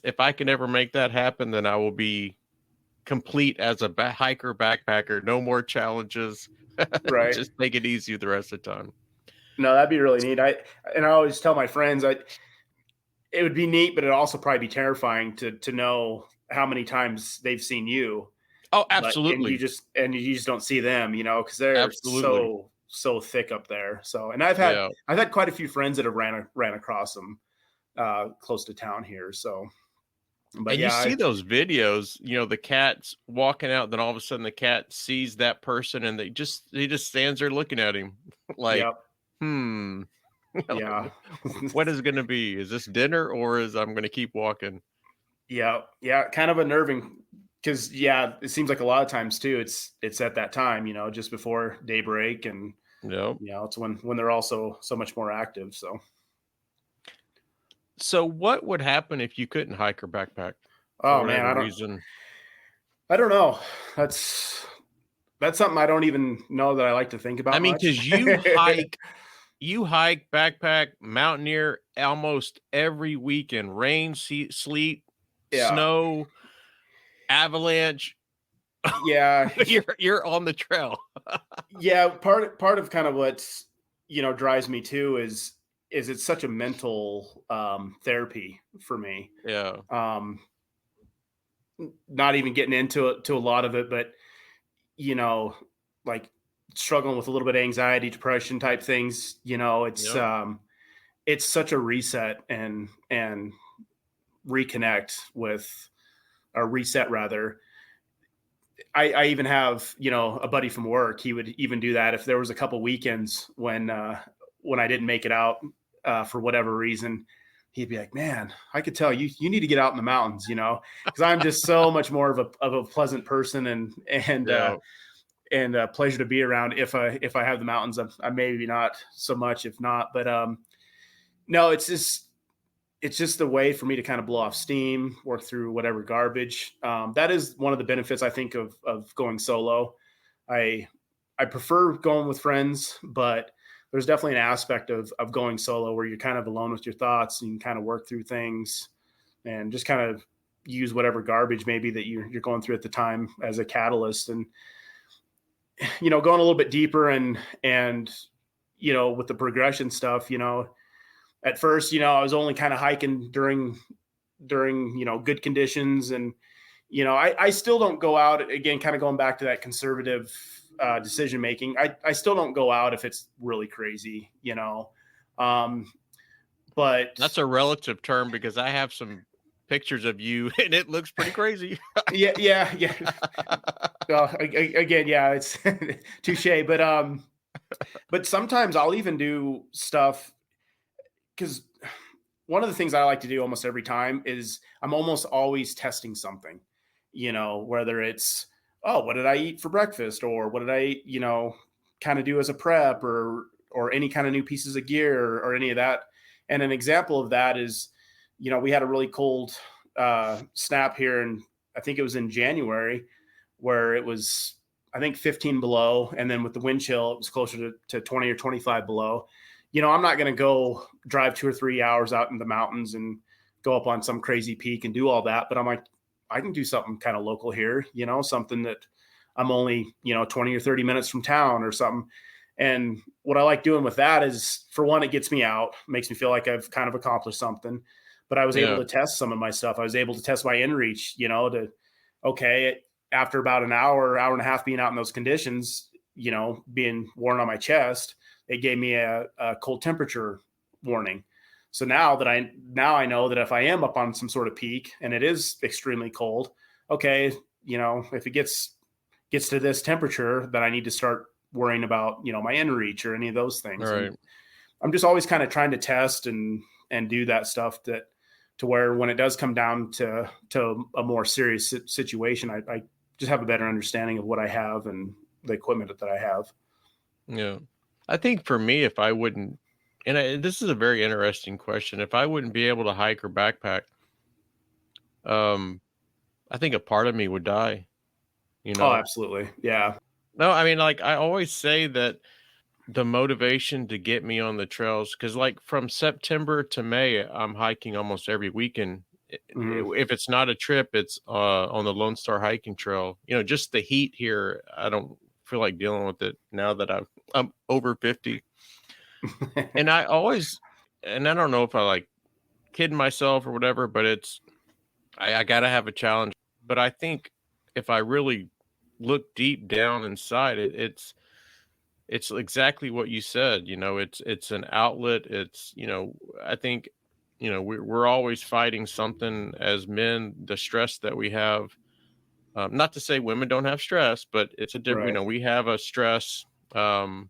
if I can ever make that happen, then I will be complete as a hiker backpacker. No more challenges. Right. Just take it easy the rest of the time. No, that'd be really neat. I always tell my friends, it would be neat, but it'd also probably be terrifying to know how many times they've seen you, Oh, but and you absolutely. just don't see them, because they're Absolutely. so thick up there. So, and Yeah. I've had quite a few friends that have ran across them close to town here. So, but And you yeah, see those videos, the cat's walking out, then all of a sudden the cat sees that person and he just stands there looking at him like, yep, hmm, yeah, what is it going to be? Is this dinner, or is I'm going to keep walking? yeah, kind of unnerving. Because yeah, it seems like a lot of times too, it's at that time, just before daybreak, and Yep. it's when they're also so much more active. So, So what would happen if you couldn't hike or backpack for oh man, whatever reason? I don't know. That's something I don't even know that I like to think I about mean, much. because you hike, backpack, mountaineer almost every weekend, rain, sleet, Yeah, snow, avalanche. yeah, You're on the trail. yeah. Part of kind of what's drives me too is it's such a mental therapy for me. Yeah. Um, Not even getting into it to a lot of it, but you know, like struggling with a little bit of anxiety, depression type things. Yep. It's such a reset and reconnect with, or reset rather. I even have a buddy from work. He would even do that if there was a couple weekends when I didn't make it out for whatever reason. He'd be like, "Man, I could tell you need to get out in the mountains, because I'm just so much more of a pleasant person Yeah. and a pleasure to be around. If I have the mountains, I'm maybe not so much if not, but no, it's just a way for me to kind of blow off steam, work through whatever garbage. That is one of the benefits I think of going solo. I I prefer going with friends, but there's definitely an aspect of going solo where you're kind of alone with your thoughts and you can kind of work through things and just kind of use whatever garbage maybe that you're going through at the time as a catalyst. And going a little bit deeper and with the progression stuff, at first, I was only kind of hiking during good conditions. And I still don't go out, again, kind of going back to that conservative decision making. I still don't go out if it's really crazy, um but That's a relative term because I have some pictures of you and it looks pretty crazy. yeah. Again, yeah, it's touche. But sometimes I'll even do stuff, because one of the things I like to do almost every time is I'm almost always testing something. whether it's, oh, what did I eat for breakfast, or what did I, kind of do as a prep, or any kind of new pieces of gear, or any of that. And an example of that is, we had a really cold snap here, and I think it was in January, where it was, I think, 15 below, and then with the wind chill, it was closer to 20 or 25 below. I'm not going to go drive 2 or 3 hours out in the mountains and go up on some crazy peak and do all that. But I'm like, I can do something kind of local here, something that I'm only, 20 or 30 minutes from town or something. And what I like doing with that is, for one, it gets me out, makes me feel like I've kind of accomplished something. But I was able to test some of my stuff. I was able to test my inReach, after about an hour and a half being out in those conditions, being worn on my chest, it gave me a cold temperature warning. So now I know that if I am up on some sort of peak and it is extremely cold, okay, if it gets to this temperature, then I need to start worrying about, my inReach or any of those things. Right. I'm just always kind of trying to test and do that stuff to where when it does come down to a more serious situation, I just have a better understanding of what I have and the equipment that I have. Yeah. I think for me, if I wouldn't, and this is a very interesting question, if I wouldn't be able to hike or backpack, I think a part of me would die, Oh, absolutely. Yeah. No, I mean, like, I always say that the motivation to get me on the trails, because like from September to May, I'm hiking almost every weekend. If it's not a trip, it's on the Lone Star Hiking Trail. Just the heat here, I don't feel like dealing with it now that I'm over 50. And I don't know if I like kidding myself or whatever, but I gotta have a challenge. But I think if I really look deep down inside it's exactly what you said. It's an outlet. I think, we're always fighting something as men, the stress that we have. Not to say women don't have stress, but it's a different, Right. we have a stress. And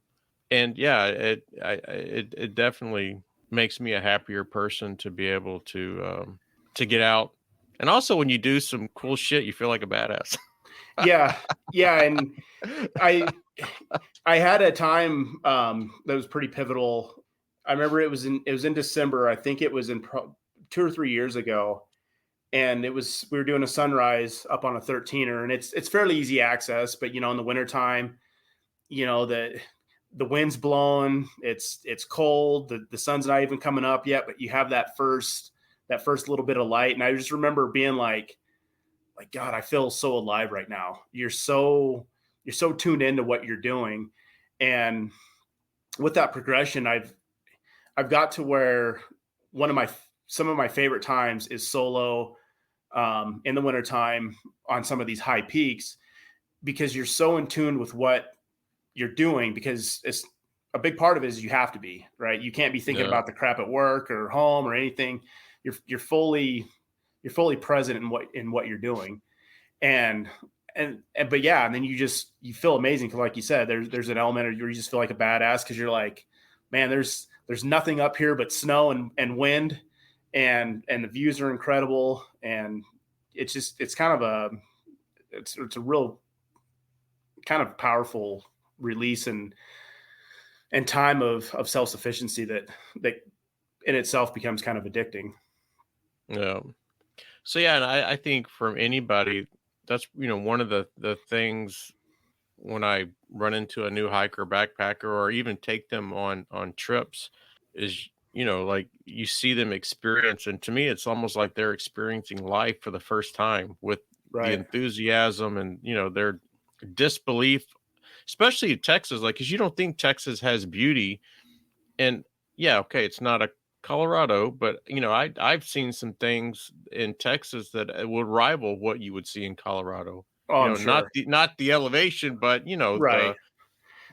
yeah, it definitely makes me a happier person to be able to get out. And also when you do some cool shit, you feel like a badass. Yeah. Yeah. And I had a time that was pretty pivotal. I remember it was in December. I think it was in 2 or 3 years ago. And we were doing a sunrise up on a 13er, and it's fairly easy access, but in the wintertime, the wind's blowing, it's cold, the sun's not even coming up yet, but you have that first little bit of light. And I just remember being like, God, I feel so alive right now. You're so tuned into what you're doing. And with that progression, I've got to where some of my favorite times is solo in the wintertime on some of these high peaks, because you're so in tune with what you're doing, because it's a big part of it is you have to be, right? You can't be thinking about the crap at work or home or anything. You're fully present in what you're doing. And but yeah, and then you feel amazing. Cause like you said, there's an element where you just feel like a badass. Cause you're like, man, there's nothing up here but snow and wind, and the views are incredible. And it's kind of it's a real kind of powerful release and time of self-sufficiency that in itself becomes kind of addicting. Yeah. So yeah, and I think from anybody, that's one of the things when I run into a new hiker, backpacker, or even take them on trips, is like you see them experience, and to me it's almost like they're experiencing life for the first time with the Right. enthusiasm and their disbelief, especially in Texas, like, because you don't think Texas has beauty. And yeah, okay, it's not a Colorado, but I've seen some things in Texas that would rival what you would see in Colorado. Oh, I'm sure. Not the elevation, but Right.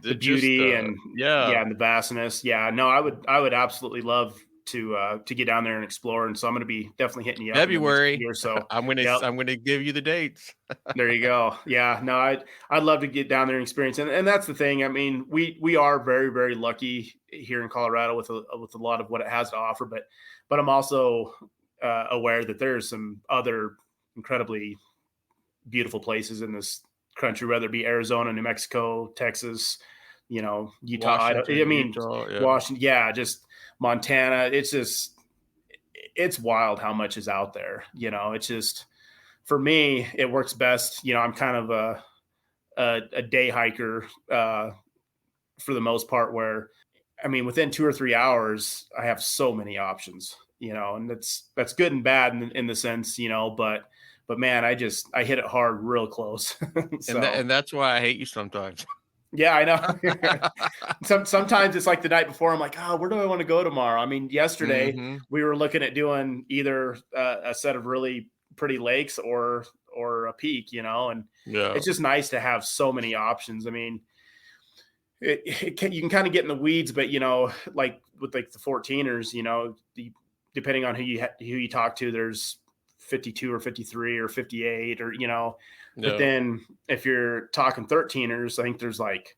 the The just beauty and yeah. and the vastness. Yeah, no, I would absolutely love to get down there and explore. And so I'm going to be definitely hitting you up in the next February. year or so. I'm Yep. gonna give you the dates. There you go. Yeah, no, I'd love to get down there and experience. And that's the thing. I mean, we are very, very lucky here in Colorado with a lot of what it has to offer, but I'm also aware that there's some other incredibly beautiful places in this country, whether it be Arizona, New Mexico, Texas, Utah, Idaho. I Washington, mean, Utah, yeah. Washington, yeah, just Montana. It's wild how much is out there. It's just, for me, it works best. I'm kind of a day hiker for the most part, where, I mean, within 2 or 3 hours, I have so many options, and that's good and bad in the sense, but man, I hit it hard real close. So And that's why I hate you sometimes. yeah, I know. Sometimes it's like the night before, I'm like, oh, where do I want to go tomorrow? I mean, yesterday Mm-hmm. we were looking at doing either a set of really pretty lakes or a peak, and Yeah. it's just nice to have so many options. I mean, you can kind of get in the weeds, but like with like the 14ers, depending on who you talk to, there's 52 or 53 or 58 or but Yeah. then if you're talking 13ers, I think there's like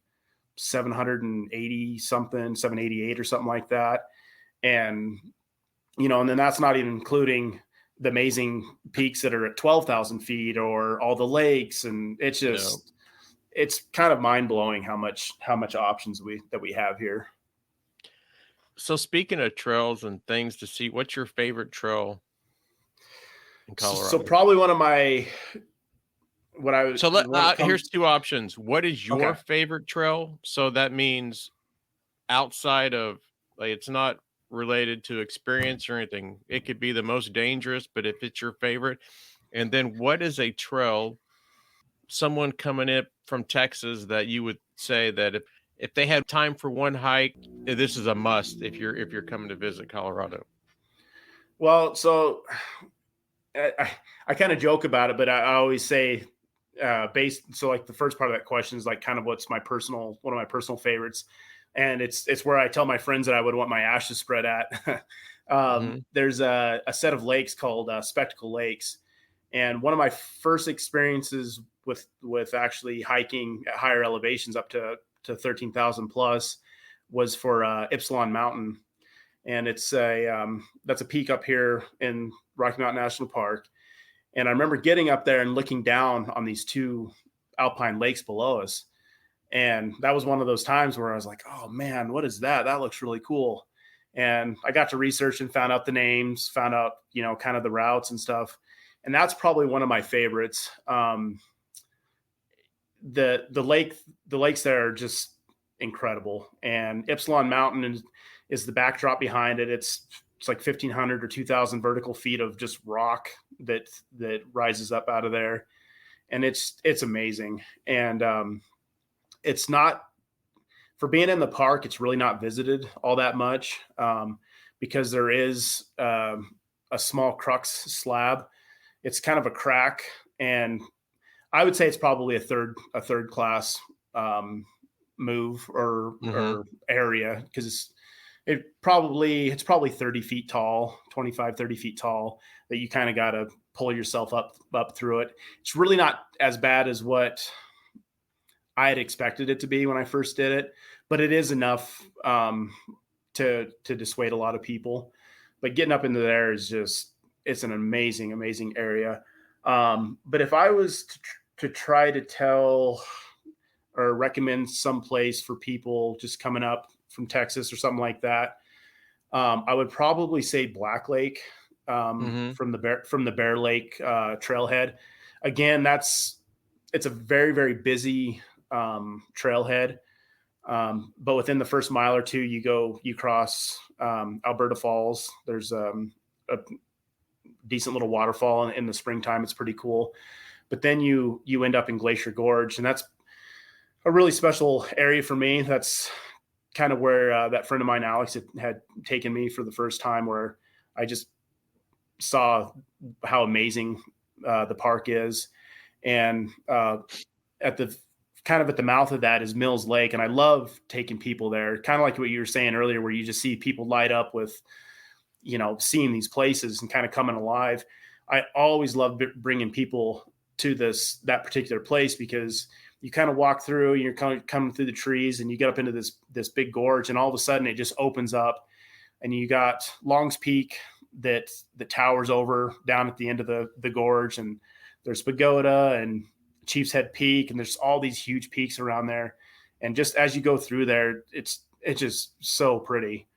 780 something, 788 or something like that, and and then that's not even including the amazing peaks that are at 12,000 feet or all the lakes, and it's just it's kind of mind blowing how much options we have here. So speaking of trails and things to see, what's your favorite trail in So Colorado? probably one of my what I So when it here's comes. two options. What is your Okay. favorite trail? So that means outside of, like, it's not related to experience or anything. It could be the most dangerous, but if it's your favorite. And then what is a trail, someone coming in from Texas, that you would say that if they had time for one hike, this is a must if you're coming to visit Colorado? Well, so I kind of joke about it, but I always say based. So like the first part of that question is like kind of what's one of my personal favorites, and it's where I tell my friends that I would want my ashes spread at. Mm-hmm. There's a set of lakes called Spectacle Lakes, and one of my first experiences with actually hiking at higher elevations up to 13,000 plus was for Ypsilon Mountain, and that's a peak up here in Rocky Mountain National Park. And I remember getting up there and looking down on these two alpine lakes below us, and that was one of those times where I was like, "Oh man, what is that? That looks really cool." And I got to research and found out the names, found out kind of the routes and stuff, and that's probably one of my favorites. The lakes there are just incredible, and Ypsilon Mountain is the backdrop behind it. It's like 1,500 or 2,000 vertical feet of just rock that rises up out of there, and it's amazing. And it's not, for being in the park, it's really not visited all that much, because there is a small crux slab. It's kind of a crack, and I would say it's probably a third class move or area, because it's probably 30 feet tall, 25, 30 feet tall, that you kind of got to pull yourself up through it. It's really not as bad as what I had expected it to be when I first did it, but it is enough to dissuade a lot of people. But getting up into there is it's an amazing area. But if I was to try to tell or recommend some place for people just coming up from Texas or something like that, I would probably say Black Lake, from the Bear Lake trailhead. Again, it's a very, very busy trailhead. But within the first mile or two, you cross Alberta Falls. There's a decent little waterfall in the springtime. It's pretty cool. But then you end up in Glacier Gorge, and that's a really special area for me. That's kind of where that friend of mine, Alex, had taken me for the first time, where I just saw how amazing the park is. And at the mouth of that is Mills Lake. And I love taking people there, kind of like what you were saying earlier, where you just see people light up with, seeing these places and kind of coming alive. I always love bringing people to that particular place, because you kind of walk through, you're coming through the trees, and you get up into this big gorge, and all of a sudden it just opens up, and you got Long's Peak that towers over down at the end of the gorge, and there's Pagoda and Chief's Head Peak, and there's all these huge peaks around there. And just as you go through there, it's just so pretty.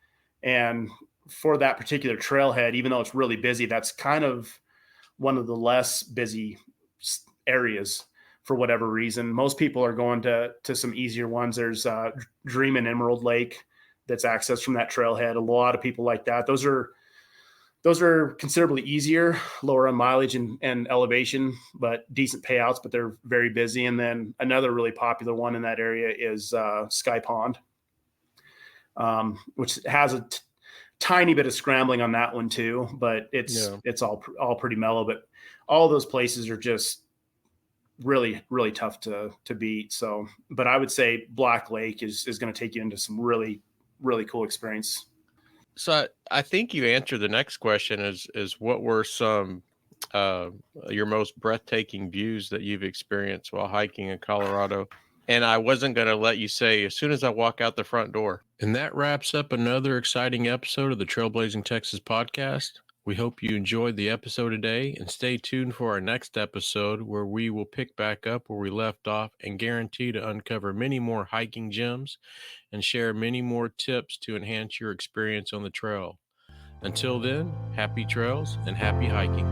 And for that particular trailhead, even though it's really busy, that's kind of one of the less busy areas for whatever reason. Most people are going to some easier ones. There's Dream and Emerald Lake that's accessed from that trailhead. A lot of people like that. Those are considerably easier, lower on mileage and elevation, but decent payouts, but they're very busy. And then another really popular one in that area is Sky Pond, which has a tiny bit of scrambling on that one too, but it's all pretty mellow. But all those places are just really, really tough to beat. So, but I would say Black Lake is going to take you into some really, really cool experience. So I think you answered the next question is what were some your most breathtaking views that you've experienced while hiking in Colorado? And I wasn't going to let you say as soon as I walk out the front door. And that wraps up another exciting episode of the Trailblazing Texas podcast. We hope you enjoyed the episode today, and stay tuned for our next episode where we will pick back up where we left off and guarantee to uncover many more hiking gems and share many more tips to enhance your experience on the trail. Until then, happy trails and happy hiking.